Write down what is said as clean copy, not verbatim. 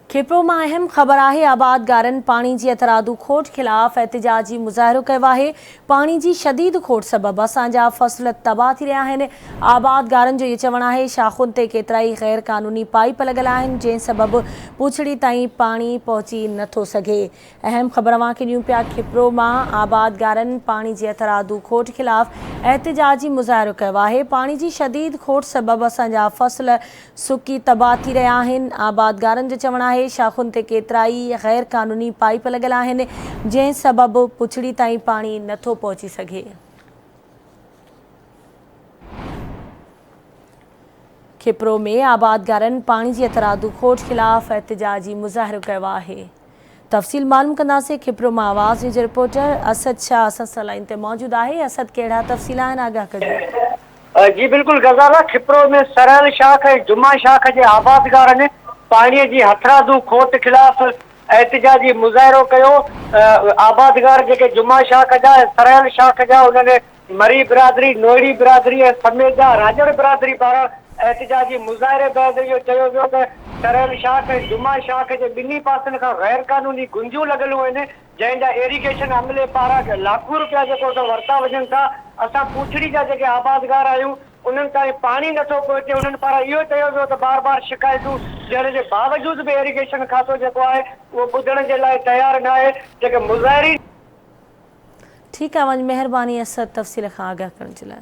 खिप्रो में अहम ख़बर है। आबादगारन पानी की अतरादू खोट खिलाफ़ एहतजाजी मुज़ाहिरो किया है। पानी की शदीद खोट सबब असांजा फसल तबाह थी रहा हैं। आबादगारन जो ये चवण है शाखुन ते केतराई गैर कानूनी पाइप लगल हैं जै सबब पुछड़ी ताईं पानी पहुंची नथो सके। अहम ख़बर अवांखे ॾियूं पिया। खिप्रो में आबादगारन पानी की अतरादू खोट खिलाफ़ एहतजाजी मुज़ाहिरो किया है। पानी की शदीद खोट सबब असांजा फसल सुकी तबाह थी रहा हैं। आबादगारन जो चवण है शाखुन ते केतराई गैर कानूनी पाइप लगल हैं जै सबब पुछड़ी ताईं पानी नथो पहुंची सके। खिप्रो में आबादगारन पानी की अतरादू खोट खिलाफ़ एहतजाजी मुज़ाहिरो किया है। तफ़सील मालूम कंदासीं। खिप्रो में आवाज़ न्यूज़ रिपोर्टर असद शाह असां सां लाइन ते मौजूद है। असद, कहिड़ा तफ़सील आहिनि, आगाह कजो। जी बिल्कुल गज़ाला, खिप्रो में सरल शाख ऐं जुमा शाख जे आबादगारनि पाणीअ जी हथरादू खोट खिलाफ़ एहतजाजी मुज़ाहिरो कयो। आबादगार जेके जुमा शाख जा सरल शाख जा उन्होंने मरी बिरादरी, नोहड़ी बिरादरी ऐं समेत जा राजड़ बिरादरी पारां एहतजाजी मुज़ाहिरे बैदि इहो चयो वियो त सरल शाख ऐं जुमा शाख जे ॿिन्ही पासनि खां गैर कानूनी गुंजूं लॻियलूं आहिनि जंहिंजा इरिगेशन अमले पारां लाखों रुपया जेको वरिता वञनि था। असां पुछड़ी जा जेके आबादगार आहियूं उन्हनि ताईं पानी नथो पहुचे। उन्हनि पारां इहो चयो वियो त बार बार शिकायतूं ॾियण जे बावजूद बि इरिगेशन खातो जेको आहे उहो ॿुधण जे लाइ तयारु न आहे। जेके मुज़ाहिरीन ठीक है, वञ, मेहरबानी असद तफ़सील खां आगाह करण जे लाइ।